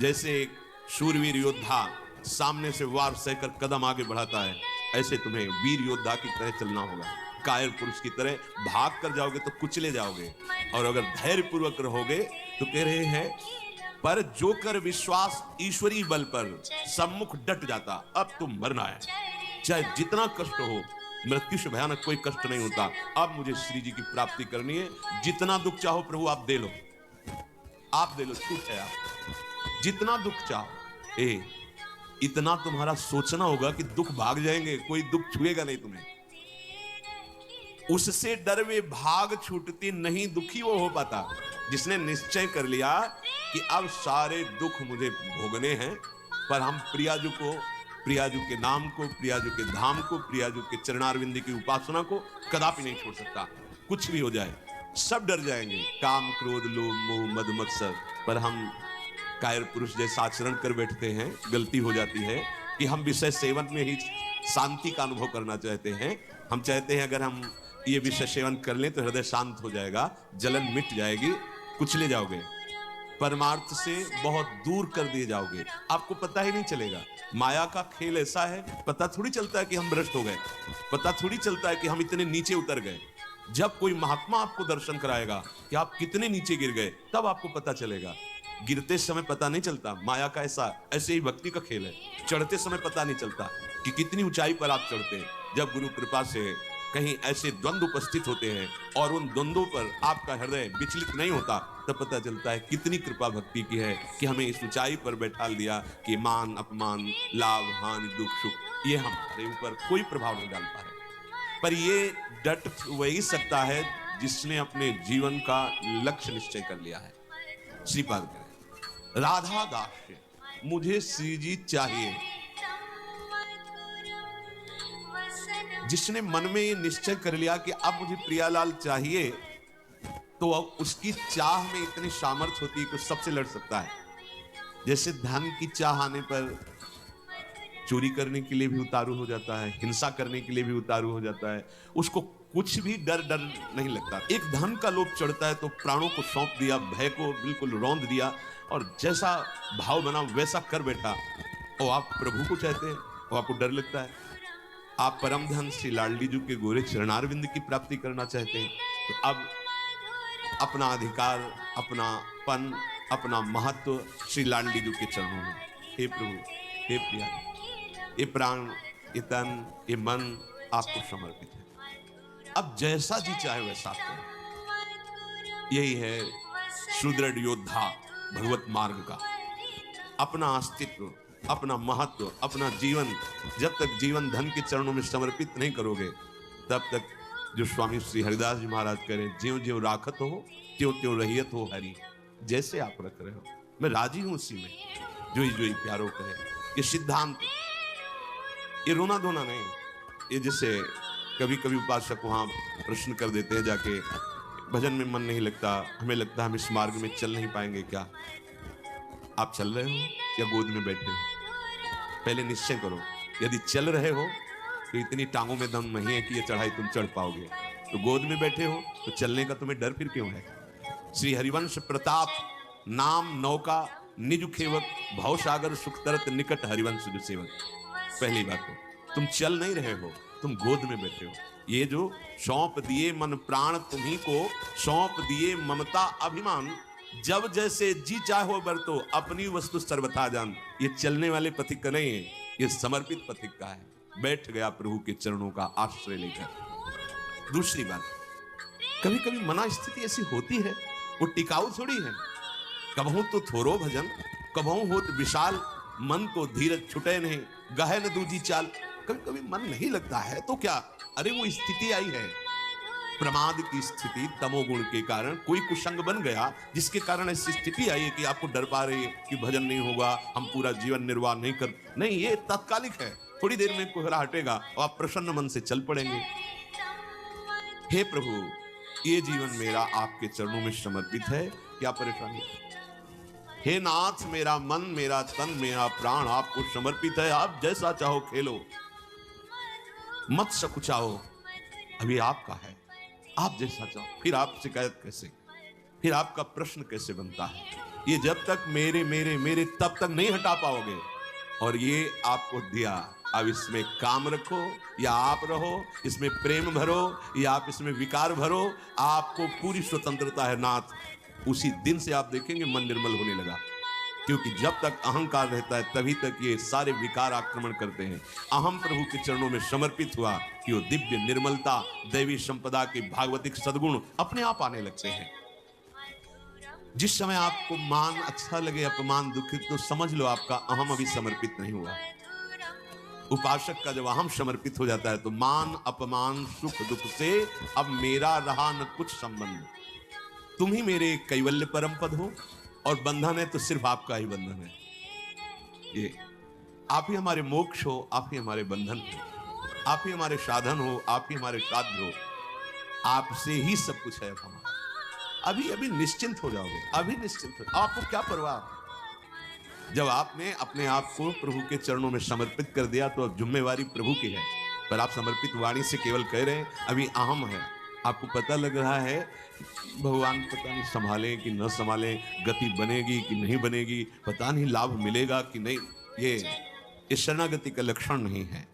जैसे एक शूरवीर योद्धा सामने से वार सहकर कदम आगे बढ़ाता है, ऐसे तुम्हें वीर योद्धा की तरह चलना होगा। कायर पुरुष की तरह भाग कर जाओगे तो कुचले जाओगे, और अगर धैर्य पूर्वक रहोगे तो कह रहे हैं पर जो कर विश्वास ईश्वरीय बल पर सम्मुख डट जाता, अब तुम मरना है, चाहे जितना कष्ट हो। मृत्यु से भयानक कोई कष्ट नहीं होता। अब मुझे श्री जी की प्राप्ति करनी है, जितना दुख चाहो प्रभु आप दे लो, आप दे लो, छूट है आप, जितना दुख चाहो। इतना तुम्हारा सोचना होगा कि दुख भाग जाएंगे, कोई दुख छुएगा नहीं तुम्हें। उससे डर वे भाग छूटती नहीं, दुखी वो हो पाता जिसने निश्चय कर लिया कि अब सारे दुख मुझे भोगने हैं, पर हम प्रियाजू को, प्रियाजू के नाम को, प्रियाजू के धाम को, प्रियाजू के चरणारविंद की उपासना को कदापि नहीं छोड़ सकता। कुछ भी हो जाए सब डर जाएंगे, काम क्रोध लोभ मोह मद मत्सर। पर हम कायर पुरुष जैसा आचरण कर बैठते हैं, गलती हो जाती है कि हम विषय सेवन में ही शांति का अनुभव करना चाहते हैं। हम चाहते हैं अगर हम ये विषय सेवन कर लें तो हृदय शांत हो जाएगा, जलन मिट जाएगी, कुचले जाओगे, परमार्थ से बहुत दूर कर दिए जाओगे, आपको पता ही नहीं चलेगा। माया का खेल ऐसा है, पता थोड़ी चलता है कि हम भ्रष्ट हो गए, पता थोड़ी चलता है कि हम इतने नीचे उतर गए। जब कोई महात्मा आपको दर्शन कराएगा कि आप कितने नीचे गिर गए, तब आपको पता चलेगा। गिरते समय पता नहीं चलता, माया का ऐसे ही भक्ति का खेल है। चढ़ते समय पता नहीं चलता कि कितनी ऊंचाई पर आप चढ़ते हैं। जब गुरु कृपा से कहीं ऐसे द्वंद्व उपस्थित होते हैं और उन द्वंद्वों पर आपका हृदय विचलित नहीं होता, तब पता चलता है कितनी कृपा भक्ति की है कि हमें इस ऊंचाई पर बैठा दिया कि मान अपमान लाभ हानि दुख सुख ये हमारे ऊपर कोई प्रभाव नहीं डाल पा रहे। पर ये डट वही सकता है जिसने अपने जीवन का लक्ष्य निश्चय कर लिया है। श्रीपाद करें राधा दास मुझे श्री जी चाहिए। जिसने मन में ये निश्चय कर लिया कि अब मुझे प्रियालाल चाहिए, तो अब उसकी चाह में इतनी सामर्थ्य होती है कि सबसे लड़ सकता है। जैसे धन की चाह आने पर चोरी करने के लिए भी उतारू हो जाता है, हिंसा करने के लिए भी उतारू हो जाता है, उसको कुछ भी डर नहीं लगता। एक धन का लोभ चढ़ता है तो प्राणों को सौंप दिया, भय को बिल्कुल रौंद दिया, और जैसा भाव बना वैसा कर बैठा। और आप प्रभु को चाहते हैं और आपको डर लगता है। आप परम धन श्री लाडली जी के गोरे चरणारविंद की प्राप्ति करना चाहते हैं, तो अब अपना अधिकार, अपना पन, अपना महत्व श्री लाडली जी के चरणों में। हे प्रभु, हे प्रिया, ये प्राण, ये तन, ये मन आपको समर्पित है। अब जैसा जी चाहे वैसा करें। यही है सुदृढ़ योद्धा भगवत मार्ग का। अपना अस्तित्व, अपना महत्व, अपना जीवन जब तक जीवन धन के चरणों में समर्पित नहीं करोगे, तब तक जो स्वामी श्री हरिदास जी महाराज करें, ज्यों ज्यों राखत हो त्यों त्यों रहियत हो हरि। जैसे आप रख रहे हो मैं राजी हूं उसी में, जो ही प्यारो कहे। ये सिद्धांत, ये रोना धोना नहीं। ये जैसे कभी कभी उपासक वहां प्रश्न कर देते हैं जाके, भजन में मन नहीं लगता, हमें लगता है हम इस मार्ग में चल नहीं पाएंगे। क्या आप चल रहे हो या गोद में बैठे हो? पहले निश्चय करो। यदि चल रहे हो तो इतनी टांगों में दम नहीं है कि ये चढ़ाई तुम चढ़ पाओगे। तो गोद में बैठे हो तो चलने का तुम्हें डर फिर क्यों है? श्री हरिवंश प्रताप नाम नौका निज खेवक, भवसागर सुख तरत निकट हरिवंश जो सेवक। पहली बात तो तुम चल नहीं रहे हो, तुम गोद में बैठे हो। ये जो सौंप दिए मन प्राण तुम्ही को, सौंप दिए ममता अभिमान, जब जैसे जी चाहो बरतो अपनी वस्तु सर्वथा जान। ये चलने वाले पथिक का नहीं है, ये समर्पित पथिक का है। बैठ गया प्रभु के चरणों का आश्रय लेकर। दूसरी बात, कभी कभी मना स्थिति ऐसी होती है, वो टिकाऊ थोड़ी है। कबहू तो थोरो भजन, कबहू होत विशाल, मन को धीरज छुटे नहीं, गहे न दूजी चाल। कभी कभी मन नहीं लगता है तो क्या, अरे वो स्थिति आई है, प्रमाद की स्थिति, तमोगुण के कारण कोई कुसंग बन गया, जिसके कारण ऐसी स्थिति आई है कि आपको डर पा रही है कि भजन नहीं होगा, हम पूरा जीवन निर्वाह नहीं कर। नहीं, ये तात्कालिक है, थोड़ी देर में कोहरा हटेगा और आप प्रसन्न मन से चल पड़ेंगे। हे प्रभु, ये जीवन मेरा आपके चरणों में समर्पित है, क्या परेशानी? हे नाथ, मेरा मन, मेरा तन, मेरा प्राण आपको समर्पित है। आप जैसा चाहो खेलो, मत सकुचाओ, अभी आपका है, आप जैसा चाहो। फिर आप शिकायत कैसे, फिर आपका प्रश्न कैसे बनता है? ये जब तक मेरे मेरे मेरे तब तक नहीं हटा पाओगे। और ये आपको दिया, अब इसमें काम रखो या आप रहो, इसमें प्रेम भरो या आप इसमें विकार भरो, आपको पूरी स्वतंत्रता है नाथ। उसी दिन से आप देखेंगे मन निर्मल होने लगा, क्योंकि जब तक अहंकार रहता है तभी तक ये सारे विकार आक्रमण करते हैं। अहम प्रभु के चरणों में समर्पित हुआ कि वो दिव्य निर्मलता, दैवी संपदा के भागवतिक सद्गुण अपने आप आने लगते हैं। जिस समय आपको मान अच्छा लगे, अपमान दुखित, तो समझ लो आपका अहम अभी समर्पित नहीं हुआ। उपासक का जब अहम समर्पित हो जाता है तो मान अपमान सुख दुख से अब मेरा रहा न कुछ संबंध। तुम ही मेरे कैवल्य परम पद हो और बंधन है तो सिर्फ आपका ही बंधन है। ये आप ही हमारे मोक्ष हो, आप ही हमारे बंधन हो, आप ही हमारे साधन हो, आप ही हमारे साध्य हो। आपसे ही सब कुछ है हमारा। अभी अभी निश्चिंत हो जाओगे, अभी निश्चिंत हो। आपको क्या परवाह? जब आपने अपने आप को प्रभु के चरणों में समर्पित कर दिया तो अब जिम्मेवारी प्रभु की है। पर आप समर्पित वाणी से केवल कह रहे हैं अभी अहम है। आपको पता लग रहा है भगवान पता नहीं संभालें कि न संभालें, गति बनेगी कि नहीं बनेगी, पता नहीं लाभ मिलेगा कि नहीं। ये शरणागति का लक्षण नहीं है।